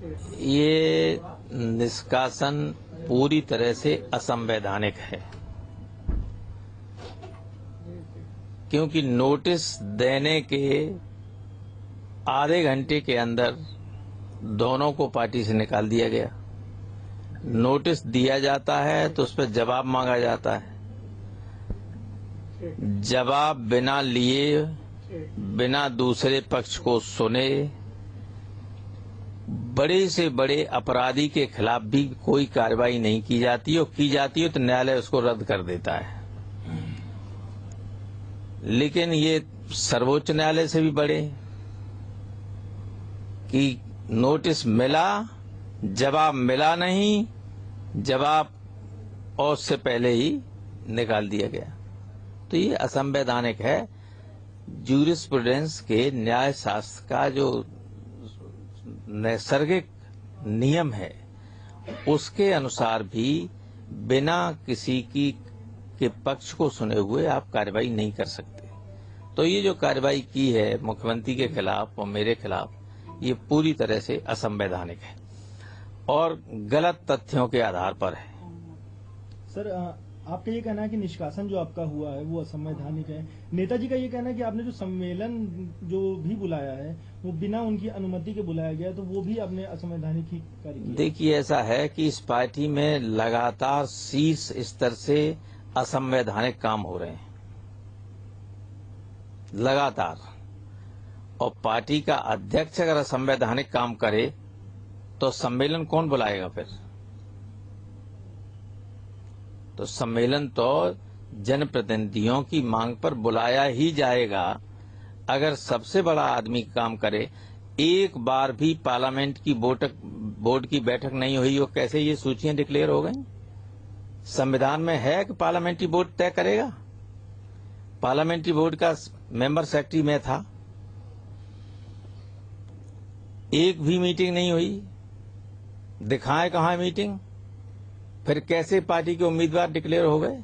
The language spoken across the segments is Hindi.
ये निष्कासन पूरी तरह से असंवैधानिक है, क्योंकि नोटिस देने के आधे घंटे के अंदर दोनों को पार्टी से निकाल दिया गया। नोटिस दिया जाता है तो उस पर जवाब मांगा जाता है, जवाब बिना लिए, बिना दूसरे पक्ष को सुने, बड़े से बड़े अपराधी के खिलाफ भी कोई कार्रवाई नहीं की जाती, और की जाती है तो न्यायालय उसको रद्द कर देता है। लेकिन ये सर्वोच्च न्यायालय से भी बड़े कि नोटिस मिला, जवाब मिला नहीं, जवाब और उससे पहले ही निकाल दिया गया। तो ये असंवैधानिक है। ज्यूरिस्प्रूडेंस के न्याय शास्त्र का जो नैसर्गिक नियम है उसके अनुसार भी बिना किसी के पक्ष को सुने हुए आप कार्रवाई नहीं कर सकते। तो ये जो कार्रवाई की है मुख्यमंत्री के खिलाफ और मेरे खिलाफ, ये पूरी तरह से असंवैधानिक है और गलत तथ्यों के आधार पर है। सर, आपका ये कहना है कि निष्कासन जो आपका हुआ है वो असंवैधानिक है। नेताजी का ये कहना है कि आपने जो सम्मेलन जो भी बुलाया है वो बिना उनकी अनुमति के बुलाया गया, तो वो भी आपने असंवैधानिक ही कार्य किया। देखिए, ऐसा है कि इस पार्टी में लगातार शीर्ष स्तर से असंवैधानिक काम हो रहे हैं, लगातार। और पार्टी का अध्यक्ष अगर असंवैधानिक काम करे तो सम्मेलन कौन बुलाएगा फिर? तो सम्मेलन तो जनप्रतिनिधियों की मांग पर बुलाया ही जाएगा। अगर सबसे बड़ा आदमी काम करे, एक बार भी पार्लियामेंट की बोर्ड की बैठक नहीं हुई, और कैसे ये सूचियां डिक्लेयर हो गई? संविधान में है कि पार्लियामेंट्री बोर्ड तय करेगा। पार्लियामेंट्री बोर्ड का मेंबर सेक्रेटरी मैं था, एक भी मीटिंग नहीं हुई। दिखाए कहां मीटिंग? फिर कैसे पार्टी के उम्मीदवार डिक्लेयर हो गए?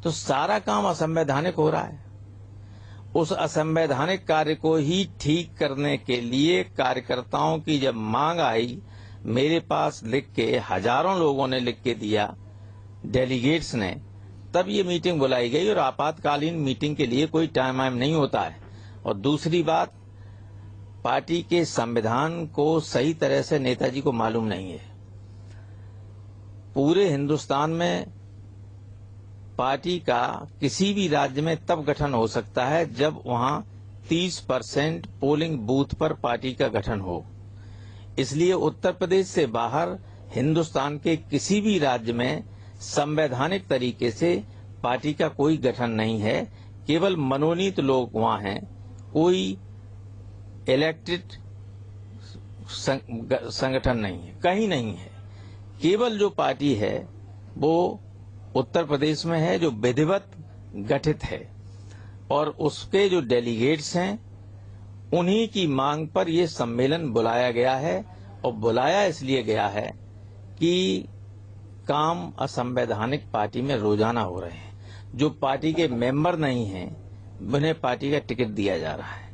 तो सारा काम असंवैधानिक हो रहा है। उस असंवैधानिक कार्य को ही ठीक करने के लिए कार्यकर्ताओं की जब मांग आई, मेरे पास लिख के हजारों लोगों ने लिख के दिया, डेलीगेट्स ने, तब ये मीटिंग बुलाई गई। और आपातकालीन मीटिंग के लिए कोई टाइम वाइम नहीं होता है। और दूसरी बात, पार्टी के संविधान को सही तरह से नेताजी को मालूम नहीं है। पूरे हिंदुस्तान में पार्टी का किसी भी राज्य में तब गठन हो सकता है जब वहां 30% पोलिंग बूथ पर पार्टी का गठन हो। इसलिए उत्तर प्रदेश से बाहर हिंदुस्तान के किसी भी राज्य में संवैधानिक तरीके से पार्टी का कोई गठन नहीं है। केवल मनोनीत लोग वहां हैं, कोई इलेक्टेड संगठन नहीं है, कहीं नहीं है। केवल जो पार्टी है वो उत्तर प्रदेश में है, जो विधिवत गठित है, और उसके जो डेलीगेट्स हैं उन्हीं की मांग पर यह सम्मेलन बुलाया गया है। और बुलाया इसलिए गया है कि काम असंवैधानिक पार्टी में रोजाना हो रहे हैं। जो पार्टी के मेंबर नहीं हैं उन्हें पार्टी का टिकट दिया जा रहा है।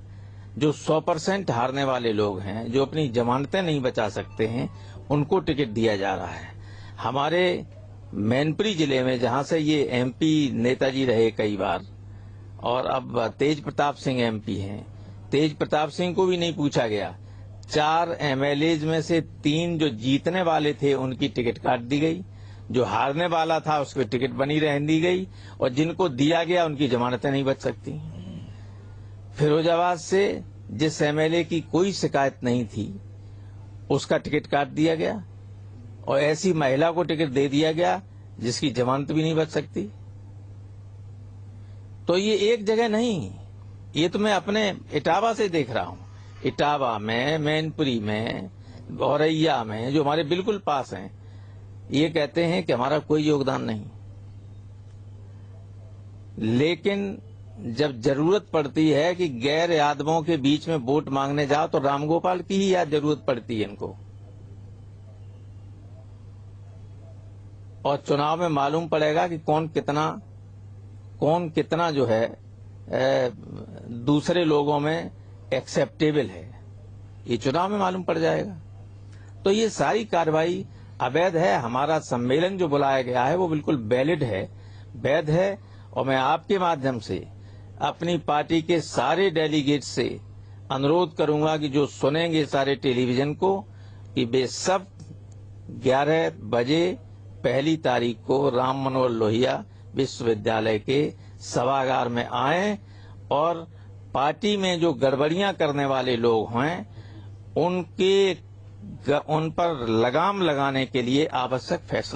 जो 100% हारने वाले लोग हैं, जो अपनी जमानतें नहीं बचा सकते हैं, उनको टिकट दिया जा रहा है। हमारे मैनपुरी जिले में, जहां से ये एमपी नेताजी रहे कई बार, और अब तेज प्रताप सिंह एमपी हैं, तेज प्रताप सिंह को भी नहीं पूछा गया। 4 एमएलए में से 3 जो जीतने वाले थे उनकी टिकट काट दी गई, जो हारने वाला था उसकी टिकट बनी रहने दी गई, और जिनको दिया गया उनकी जमानतें नहीं बच सकती। फिरोजाबाद से जिस एमएलए की कोई शिकायत नहीं थी उसका टिकट काट दिया गया, और ऐसी महिला को टिकट दे दिया गया जिसकी जमानत भी नहीं बच सकती। तो ये एक जगह नहीं, ये तो मैं अपने इटावा से देख रहा हूं। इटावा में, मैनपुरी में, औरैया में, जो हमारे बिल्कुल पास हैं, ये कहते हैं कि हमारा कोई योगदान नहीं। लेकिन जब जरूरत पड़ती है कि गैर यादवों के बीच में वोट मांगने जाओ तो रामगोपाल की ही याद जरूरत पड़ती है इनको। और चुनाव में मालूम पड़ेगा कि कौन कितना जो है दूसरे लोगों में एक्सेप्टेबल है। ये चुनाव में मालूम पड़ जाएगा। तो ये सारी कार्रवाई अवैध है। हमारा सम्मेलन जो बुलाया गया है वो बिल्कुल वैलिड है, वैध है। और मैं आपके माध्यम से अपनी पार्टी के सारे डेलीगेट से अनुरोध करूंगा कि जो सुनेंगे सारे टेलीविजन को, कि वे सब 11 बजे 1 तारीख को राम मनोहर लोहिया विश्वविद्यालय के सभागार में आएं और पार्टी में जो गड़बड़ियां करने वाले लोग हैं उन पर लगाम लगाने के लिए आवश्यक फैसला